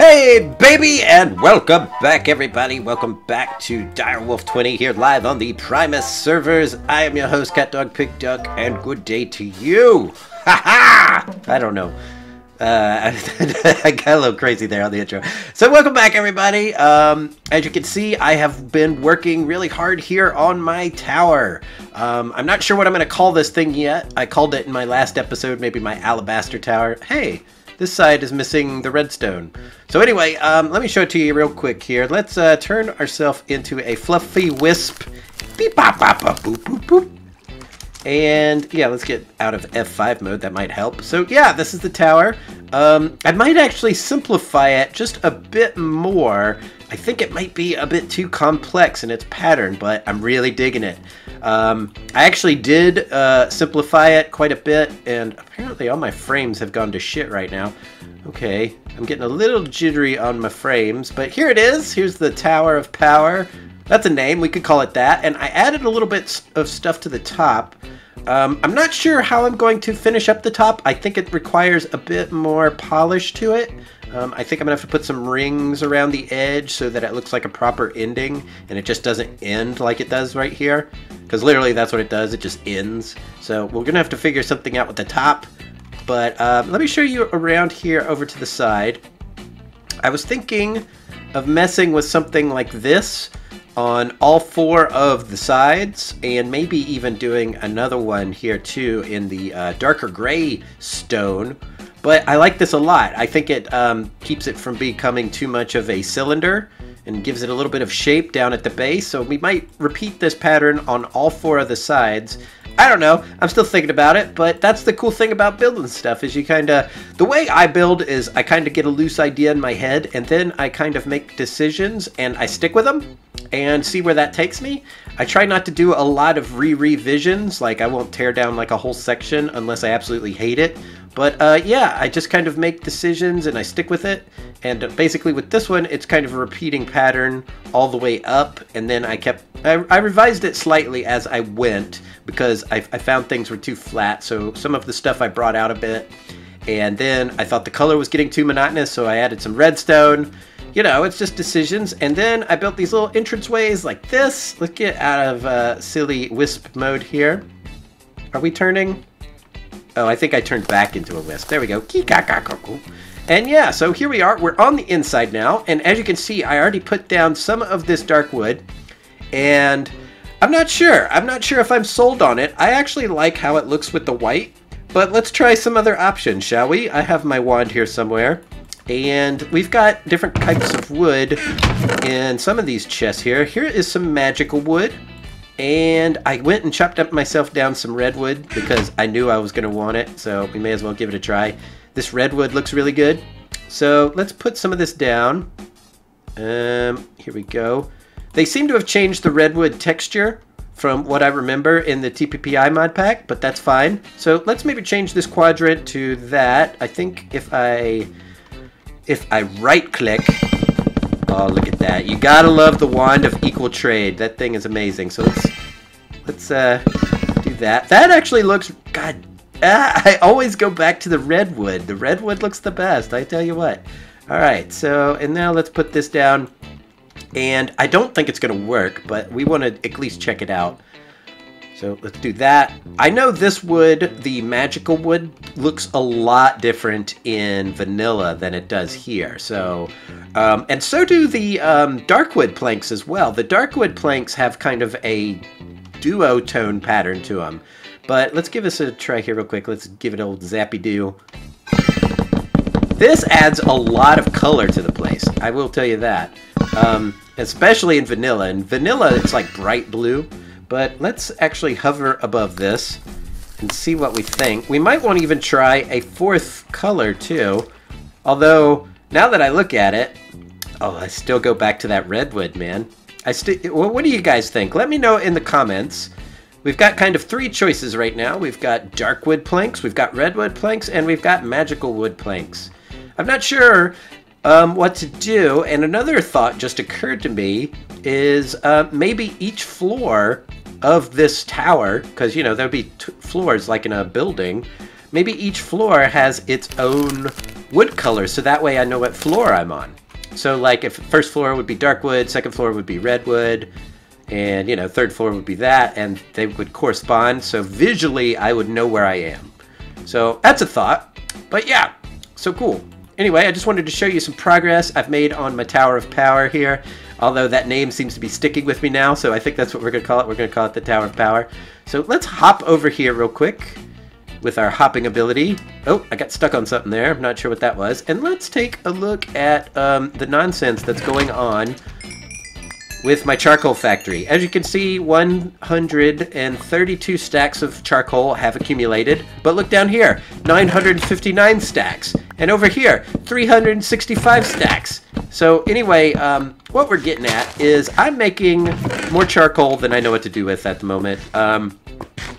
Hey baby, and welcome back everybody. Welcome back to Direwolf20 here live on the Primus servers. I am your host catdogpigduck, and good day to you. Haha! I don't know. I got a little crazy there on the intro. So welcome back everybody. As you can see, I have been working really hard here on my tower. I'm not sure what I'm going to call this thing yet. I called it in my last episode, maybe my alabaster tower. Hey! This side is missing the redstone. So anyway, let me show it to you real quick here. Let's turn ourselves into a fluffy wisp. Beep, bop, bop, bop, boop, boop, boop. And yeah, let's get out of F5 mode. That might help. So yeah, this is the tower. I might actually simplify it just a bit more. I think it might be a bit too complex in its pattern, but I'm really digging it. I actually did simplify it quite a bit, and apparently all my frames have gone to shit right now. Okay, I'm getting a little jittery on my frames, but here it is. Here's the Tower of Power. That's a name, we could call it that. And I added a little bit of stuff to the top. I'm not sure how I'm going to finish up the top. I think it requires a bit more polish to it. I think I'm gonna have to put some rings around the edge so that it looks like a proper ending and it just doesn't end like it does right here. Because literally that's what it does, it just ends. So we're gonna have to figure something out with the top. But let me show you around here over to the side. I was thinking of messing with something like this on all four of the sides, and maybe even doing another one here too in the darker gray stone. But I like this a lot. I think it keeps it from becoming too much of a cylinder and gives it a little bit of shape down at the base. So we might repeat this pattern on all four of the sides. I don't know. I'm still thinking about it, but that's the cool thing about building stuff is you kind of... The way I build is I kind of get a loose idea in my head, and then I kind of make decisions, and I stick with them and see where that takes me. I try not to do a lot of revisions, like I won't tear down like a whole section unless I absolutely hate it. But yeah, I just kind of make decisions and I stick with it. And basically with this one, it's kind of a repeating pattern all the way up. And then I revised it slightly as I went because I found things were too flat. So some of the stuff I brought out a bit. And then I thought the color was getting too monotonous, so I added some redstone. You know, it's just decisions. And then I built these little entranceways like this. Let's get out of silly wisp mode here. Are we turning? Oh, I think I turned back into a wisp. There we go. And yeah, so here we are. We're on the inside now. And as you can see, I already put down some of this dark wood. And I'm not sure. I'm not sure if I'm sold on it. I actually like how it looks with the white. But let's try some other options, shall we? I have my wand here somewhere. And we've got different types of wood in some of these chests here. Here is some magical wood. And I went and chopped up myself down some redwood because I knew I was going to want it. So we may as well give it a try. This redwood looks really good. So let's put some of this down. Here we go. They seem to have changed the redwood texture from what I remember in the TPPI mod pack, but that's fine. So let's maybe change this quadrant to that. I think if I right click, oh look at that. You gotta love the wand of equal trade. That thing is amazing. So let's do that. That actually looks, God, I always go back to the redwood. The redwood looks the best, I tell you what. All right, so, and now let's put this down. And I don't think it's going to work, but we want to at least check it out. So let's do that. I know this wood, the magical wood, looks a lot different in vanilla than it does here. So, and so do the darkwood planks as well. The darkwood planks have kind of a duotone pattern to them. But let's give this a try here real quick. Let's give it an old zappy-doo. This adds a lot of color to the place, I will tell you that. Especially in vanilla. In vanilla, it's like bright blue. But let's actually hover above this and see what we think. We might want to even try a fourth color too. Although, now that I look at it, oh, I still go back to that redwood, man. Well, what do you guys think? Let me know in the comments. We've got kind of three choices right now. We've got dark wood planks, we've got redwood planks, and we've got magical wood planks. I'm not sure what to do, and another thought just occurred to me is maybe each floor of this tower, because you know there'll be floors like in a building, maybe each floor has its own wood color, so that way I know what floor I'm on. So like if first floor would be dark wood, second floor would be redwood, and you know, third floor would be that, and they would correspond, so visually I would know where I am. So that's a thought, but yeah, so cool. Anyway, I just wanted to show you some progress I've made on my Tower of Power here, although that name seems to be sticking with me now, so I think that's what we're going to call it. We're going to call it the Tower of Power. So let's hop over here real quick with our hopping ability. Oh, I got stuck on something there. I'm not sure what that was. And let's take a look at the nonsense that's going on with my charcoal factory. As you can see, 132 stacks of charcoal have accumulated, but look down here, 959 stacks. And over here, 365 stacks. So anyway, what we're getting at is I'm making more charcoal than I know what to do with at the moment.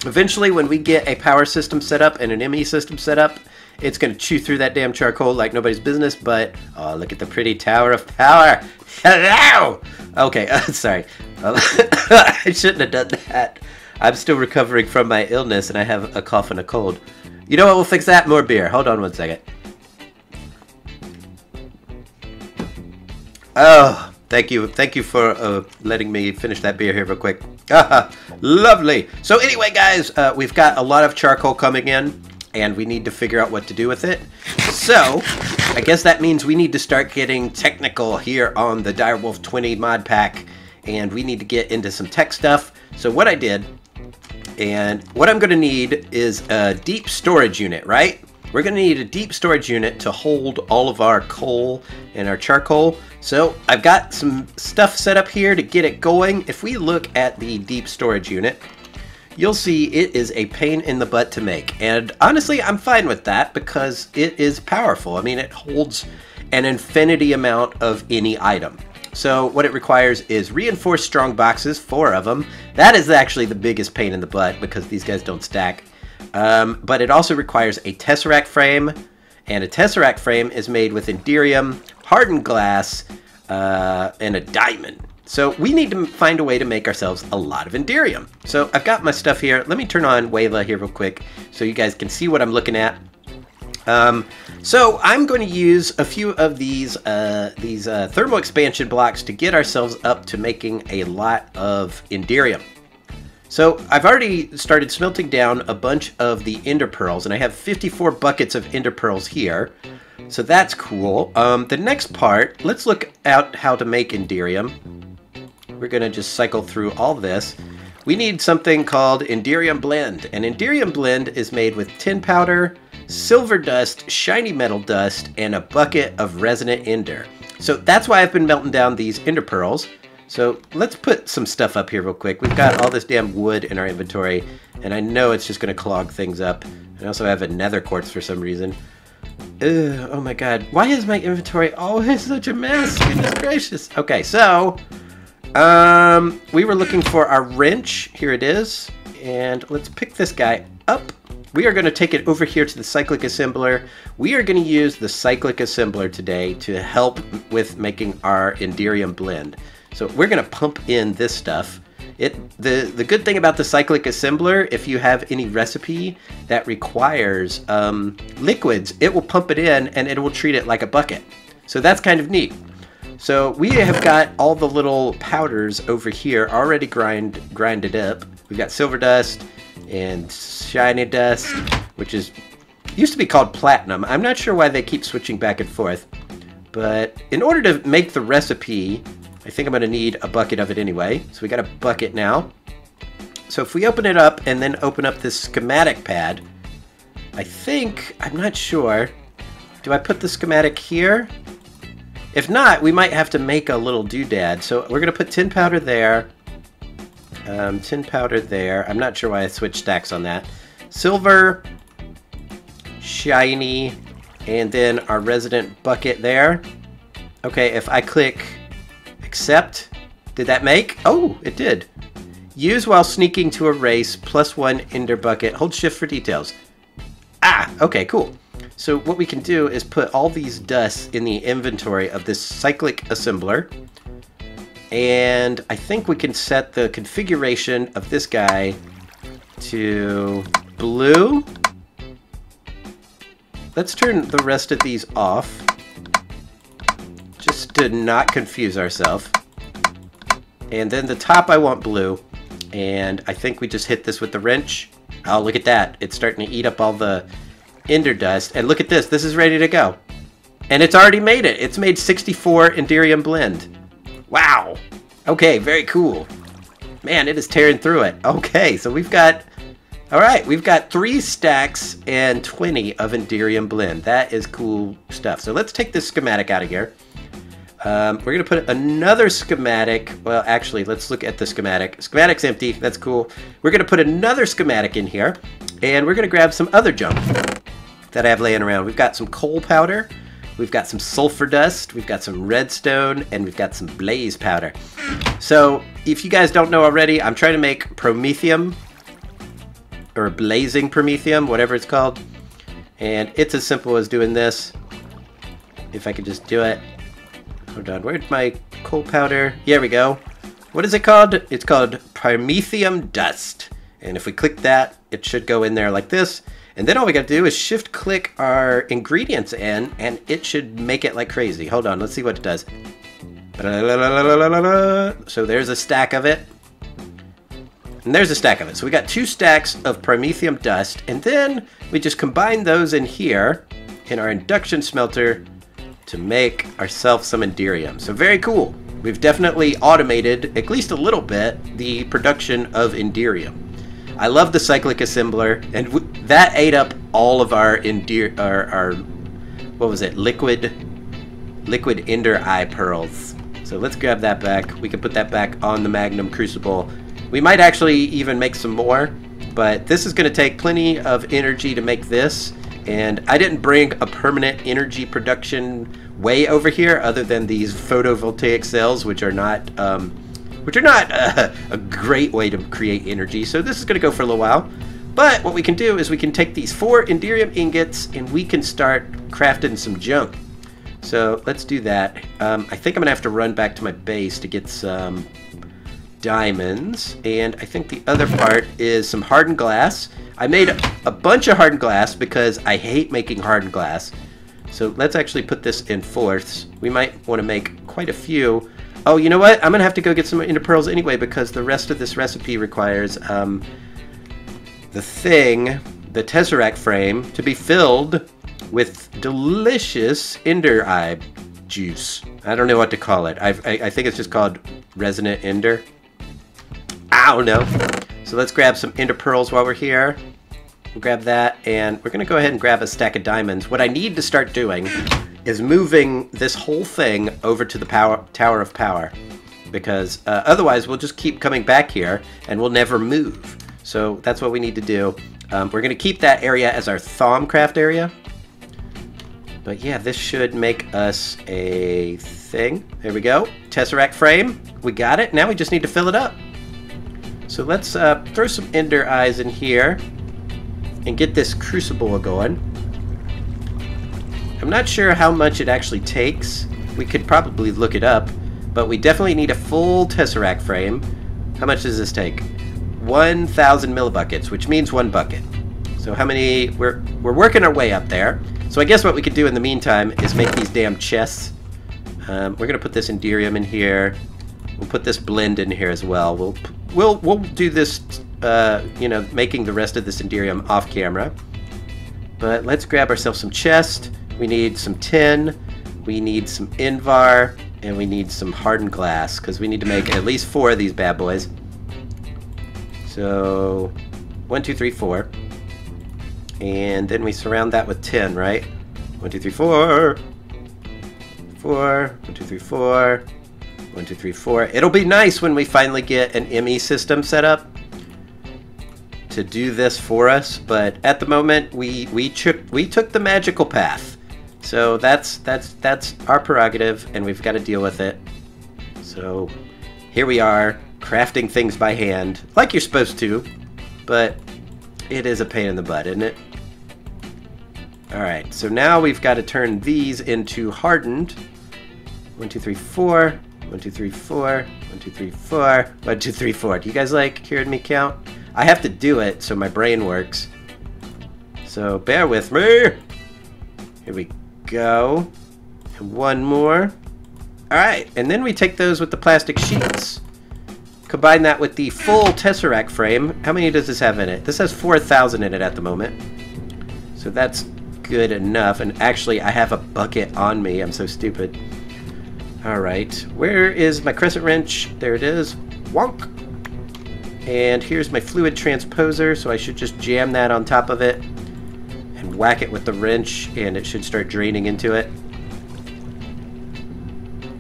Eventually, when we get a power system set up and an ME system set up, it's going to chew through that damn charcoal like nobody's business, but oh, look at the pretty Tower of Power. Hello! Okay, sorry. I shouldn't have done that. I'm still recovering from my illness and I have a cough and a cold. You know what? We'll fix that. More beer. Hold on one second. Oh, thank you. Thank you for letting me finish that beer here real quick. Lovely. So anyway, guys, we've got a lot of charcoal coming in, and we need to figure out what to do with it. So I guess that means we need to start getting technical here on the Direwolf20 mod pack, and we need to get into some tech stuff. So what I did, and what I'm going to need is a deep storage unit, right? We're going to need a deep storage unit to hold all of our coal and our charcoal. So I've got some stuff set up here to get it going. If we look at the deep storage unit, you'll see it is a pain in the butt to make. And honestly, I'm fine with that because it is powerful. I mean, it holds an infinity amount of any item. So what it requires is reinforced strong boxes, 4 of them. That is actually the biggest pain in the butt because these guys don't stack. But it also requires a tesseract frame, and a tesseract frame is made with Enderium, hardened glass, and a diamond. So we need to find a way to make ourselves a lot of Enderium. So I've got my stuff here. Let me turn on Wayla here real quick so you guys can see what I'm looking at. So I'm going to use a few of these thermal expansion blocks to get ourselves up to making a lot of Enderium. So I've already started smelting down a bunch of the ender pearls, and I have 54 buckets of ender pearls here. So that's cool. The next part, let's look at how to make Enderium. We're going to just cycle through all this. We need something called Enderium Blend. And Enderium Blend is made with tin powder, silver dust, shiny metal dust, and a bucket of resonant ender. So that's why I've been melting down these ender pearls. So let's put some stuff up here real quick. We've got all this damn wood in our inventory, and I know it's just going to clog things up. I also have a nether quartz for some reason. Ugh, oh my god. Why is my inventory always such a mess? Goodness gracious. Okay, so we were looking for our wrench. Here it is. And let's pick this guy up. We are going to take it over here to the cyclic assembler. We are going to use the cyclic assembler today to help with making our Enderium blend. So we're going to pump in this stuff. The good thing about the cyclic assembler, if you have any recipe that requires liquids, it will pump it in and it will treat it like a bucket. So that's kind of neat. So we have got all the little powders over here already grinded up. We've got silver dust and shiny dust, which used to be called platinum. I'm not sure why they keep switching back and forth. But in order to make the recipe, I think I'm going to need a bucket of it anyway. So we got a bucket now. So if we open it up and then open up this schematic pad, I'm not sure. Do I put the schematic here? If not, we might have to make a little doodad. So we're going to put tin powder there. Tin powder there. I'm not sure why I switched stacks on that. Silver, shiny, and then our resident bucket there. Okay, if I click accept, did that make? Oh, it did. Use while sneaking to erase, +1 ender bucket. Hold shift for details. Ah, okay, cool. So what we can do is put all these dusts in the inventory of this cyclic assembler. And I think we can set the configuration of this guy to blue. let's turn the rest of these off, just to not confuse ourselves. And then the top I want blue, and I think we just hit this with the wrench. Oh, look at that. It's starting to eat up all the ender dust. And look at this. This is ready to go. And it's already made it. It's made 64 Enderium blend. Wow. Okay, very cool. Man, it is tearing through it. Okay, so we've got... Alright, we've got 3 stacks and 20 of Enderium blend. That is cool stuff. So let's take this schematic out of here. We're going to put another schematic. Well, actually, let's look at the schematic. Schematic's empty. That's cool. We're going to put another schematic in here. And we're going to grab some other junk that I have laying around. We've got some coal powder. We've got some sulfur dust. We've got some redstone. And we've got some blaze powder. So, if you guys don't know already, I'm trying to make promethium. Or blazing promethium, whatever it's called. And it's as simple as doing this. If I could just do it. Hold on, where'd my coal powder? Here we go. What is it called? It's called promethium dust. And if we click that, it should go in there like this. And then all we gotta do is shift click our ingredients in, and it should make it like crazy. Hold on, let's see what it does. So there's a stack of it. And there's a stack of it. So we got 2 stacks of promethium dust, and then we just combine those in here in our induction smelter to make ourselves some Enderium. So very cool. We've definitely automated, at least a little bit, the production of Enderium. I love the cyclic assembler, and that ate up all of our what was it, liquid ender eye pearls. So let's grab that back. We can put that back on the Magnum Crucible. We might actually even make some more, but this is going to take plenty of energy to make this. And I didn't bring a permanent energy production way over here, other than these photovoltaic cells, which are not a great way to create energy. So this is going to go for a little while. But what we can do is we can take these 4 Enderium ingots and we can start crafting some junk. So let's do that. I think I'm going to have to run back to my base to get some diamonds. And I think the other part is some hardened glass. I made a bunch of hardened glass because I hate making hardened glass. So let's actually put this in fourths. We might want to make quite a few. Oh, you know what? I'm going to have to go get some ender pearls anyway because the rest of this recipe requires the tesseract frame, to be filled with delicious ender eye juice. I don't know what to call it. I think it's just called resonant ender. I don't know. So let's grab some ender pearls while we're here. We'll grab that, and we're going to go ahead and grab a stack of diamonds. What I need to start doing is moving this whole thing over to the Tower of Power, because otherwise we'll just keep coming back here and we'll never move. So that's what we need to do. We're going to keep that area as our Thaumcraft area. But yeah, this should make us a thing. There we go. Tesseract frame. We got it. Now we just need to fill it up. So let's throw some ender eyes in here and get this crucible going. I'm not sure how much it actually takes. We could probably look it up, but we definitely need a full tesseract frame. How much does this take? 1,000 millibuckets, which means 1 bucket. So how many? We're working our way up there. So I guess what we could do in the meantime is make these damn chests. We're gonna put this Enderium in here. We'll put this blend in here as well. We'll do this, you know, making the rest of this Enderium off camera. But let's grab ourselves some chest. We need some tin. We need some Invar, and we need some hardened glass because we need to make at least 4 of these bad boys. So 1, 2, 3, 4, and then we surround that with tin, right? 1, 2, 3, 4. 4. 1, 2, 3, 4. 1, 2, 3, 4. It'll be nice when we finally get an ME system set up to do this for us, but at the moment we took the magical path. So that's our prerogative, and we've got to deal with it. So here we are, crafting things by hand, like you're supposed to, but it is a pain in the butt, isn't it? Alright, so now we've got to turn these into hardened. 1, 2, 3, 4. 1, 2, 3, 4. 1, 2, 3, 4. 1, 2, 3, 4. Do you guys like hearing me count? I have to do it so my brain works. So bear with me. Here we go. And one more. Alright, and then we take those with the plastic sheets. Combine that with the full Tesseract frame. How many does this have in it? This has 4,000 in it at the moment. So that's good enough. And actually, I have a bucket on me. I'm so stupid. Alright, where is my crescent wrench? There it is. Wonk! And here's my fluid transposer, so I should just jam that on top of it and whack it with the wrench, and it should start draining into it.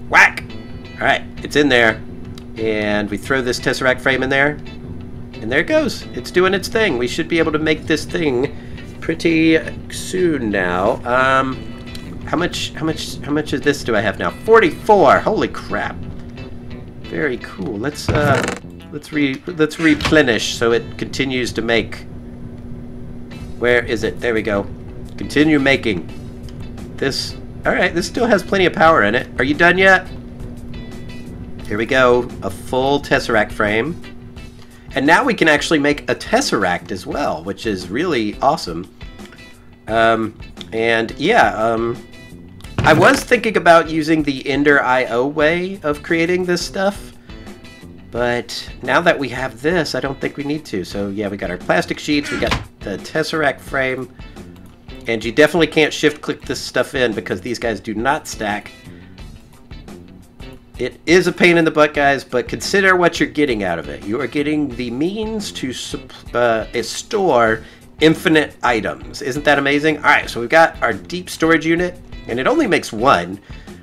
Whack! Alright, it's in there. And we throw this Tesseract frame in there, and there it goes. It's doing its thing. We should be able to make this thing pretty soon now. How much of this do I have now? 44! Holy crap. Very cool. Let's replenish so it continues to make. Where is it? There we go. Continue making. This. Alright, this still has plenty of power in it. Are you done yet? Here we go. A full Tesseract frame. And now we can actually make a Tesseract as well, which is really awesome. And yeah, I was thinking about using the Ender.io way of creating this stuff. But now that we have this, I don't think we need to. So yeah, we got our plastic sheets, we got the Tesseract frame, and you definitely can't shift-click this stuff in because these guys do not stack. It is a pain in the butt, guys, but consider what you're getting out of it. You are getting the means to store infinite items. Isn't that amazing? All right, so we've got our deep storage unit, and it only makes one.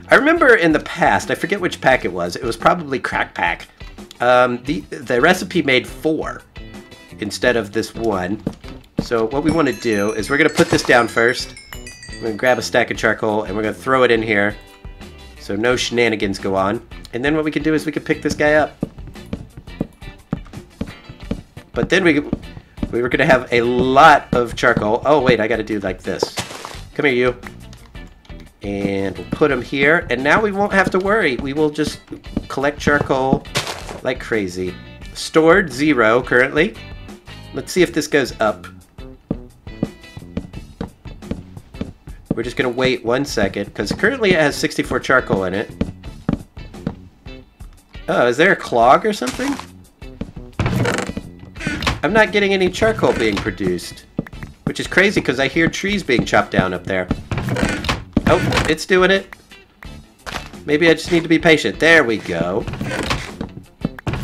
I remember in the past, I forget which pack it was probably Crack Pack. The recipe made 4 instead of this one. So what we want to do is we're going to put this down first. We're going to grab a stack of charcoal and we're going to throw it in here so no shenanigans go on. And then what we can do is we can pick this guy up. But then we were going to have a lot of charcoal. Oh wait, I got to do like this. Come here, you. And we'll put him here. And now we won't have to worry. We will just collect charcoal like crazy. Stored 0 currently. Let's see if this goes up. We're just going to wait 1 second because currently it has 64 charcoal in it. Oh, is there a clog or something? I'm not getting any charcoal being produced, which is crazy because I hear trees being chopped down up there. Oh, it's doing it. Maybe I just need to be patient. There we go.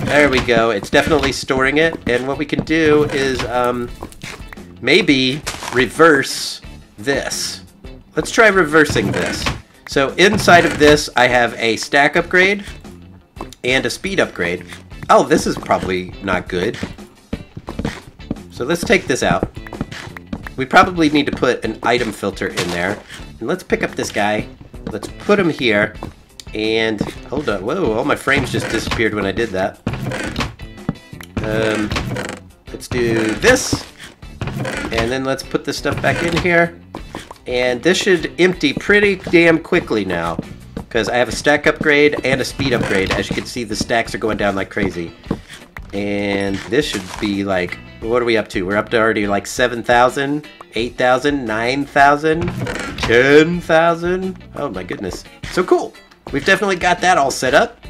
There we go. It's definitely storing it. And what we can do is maybe reverse this. Let's try reversing this. So inside of this, I have a stack upgrade and a speed upgrade. Oh, this is probably not good. So let's take this out. We probably need to put an item filter in there. And let's pick up this guy. Let's put him here. And hold on. Whoa, all my frames just disappeared when I did that. Let's do this. And then let's put this stuff back in here. And this should empty pretty damn quickly now. Because I have a stack upgrade and a speed upgrade. As you can see, the stacks are going down like crazy. And this should be like, what are we up to? We're up to already like 7,000, 8,000, 9,000, 10,000. Oh my goodness. So cool. We've definitely got that all set up.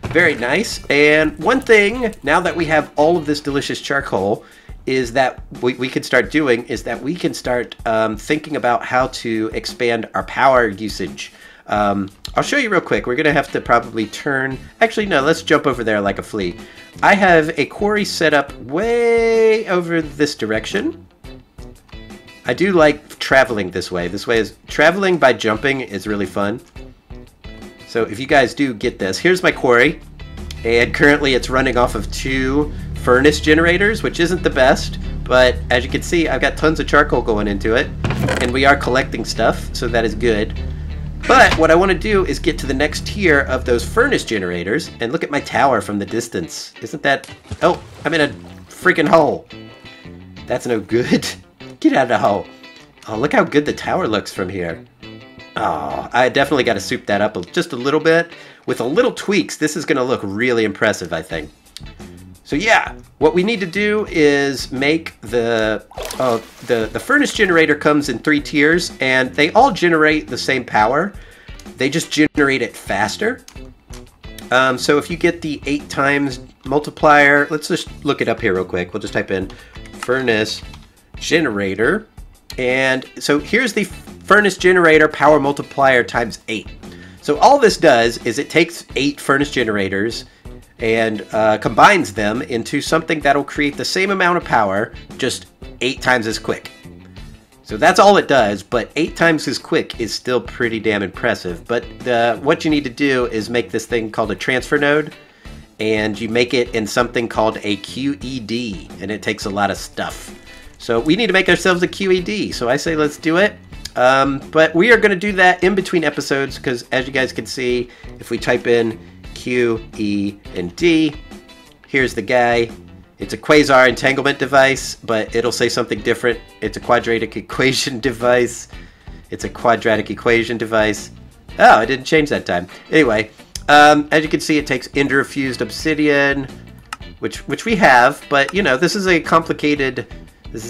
Very nice. And one thing, now that we have all of this delicious charcoal, is that we can start doing is that we can start thinking about how to expand our power usage. I'll show you real quick. We're going to have to probably turn... Actually, no, let's jump over there like a flea. I have a quarry set up way over this direction. I do like traveling this way. This way is... Traveling by jumping is really fun. So if you guys do get this, here's my quarry. And currently it's running off of 2 furnace generators, which isn't the best. But as you can see, I've got tons of charcoal going into it. And we are collecting stuff, so that is good. But what I want to do is get to the next tier of those furnace generators and look at my tower from the distance. Isn't that... Oh, I'm in a freaking hole. That's no good. Get out of the hole. Oh, look how good the tower looks from here. Oh, I definitely got to soup that up just a little bit. With a little tweaks, this is going to look really impressive, I think. So yeah, what we need to do is make the furnace generator comes in 3 tiers, and they all generate the same power. They just generate it faster. So if you get the 8 times multiplier, let's just look it up here real quick. We'll just type in furnace generator. And so here's the furnace generator power multiplier times 8. So all this does is it takes 8 furnace generators and combines them into something that'll create the same amount of power, just 8 times as quick. So that's all it does, but 8 times as quick is still pretty damn impressive. But what you need to do is make this thing called a transfer node, and you make it in something called a QED, and it takes a lot of stuff. So we need to make ourselves a QED, so I say let's do it. But we are going to do that in between episodes, because as you guys can see, if we type in Q, E, and D, here's the guy. It's a quasar entanglement device, but it'll say something different. It's a quadratic equation device. It's a quadratic equation device. Oh, I didn't change that time. Anyway, as you can see, it takes ender fused obsidian, which we have, but you know, this is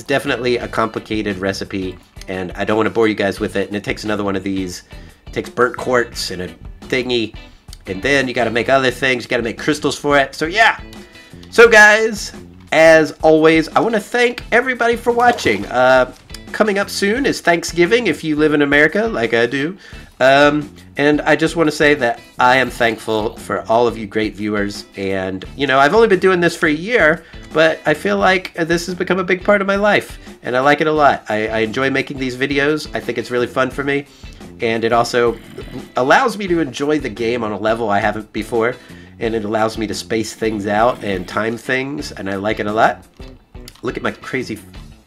definitely a complicated recipe, and I don't want to bore you guys with it. And it takes another one of these. It takes burnt quartz and a thingy, and then you got to make other things. You got to make crystals for it. So yeah. So guys, as always, I want to thank everybody for watching. Coming up soon is Thanksgiving if you live in America like I do. And I just want to say that I am thankful for all of you great viewers. And, you know, I've only been doing this for a year, but I feel like this has become a big part of my life. And I like it a lot. I enjoy making these videos. I think it's really fun for me. And it also allows me to enjoy the game on a level I haven't before. And it allows me to space things out and time things, and I like it a lot. Look at my crazy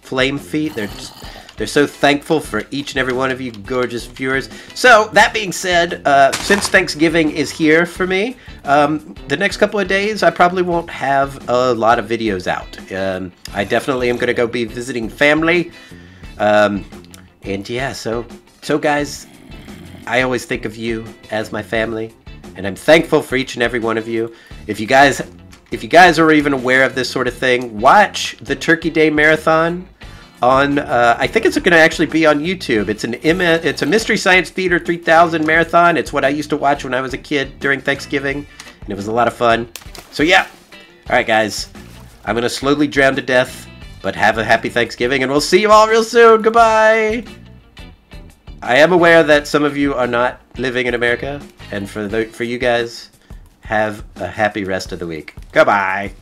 flame feet. They're so thankful for each and every one of you gorgeous viewers. So, that being said, since Thanksgiving is here for me, the next couple of days I probably won't have a lot of videos out. I definitely am going to go be visiting family. And yeah, so guys, I always think of you as my family. And I'm thankful for each and every one of you. If you guys are even aware of this sort of thing, watch the Turkey Day Marathon on, I think it's going to actually be on YouTube. It's a Mystery Science Theater 3000 marathon. It's what I used to watch when I was a kid during Thanksgiving, and it was a lot of fun. So yeah. Alright guys, I'm going to slowly drown to death, but have a happy Thanksgiving, and we'll see you all real soon. Goodbye! I am aware that some of you are not living in America, and for you guys, have a happy rest of the week. Goodbye!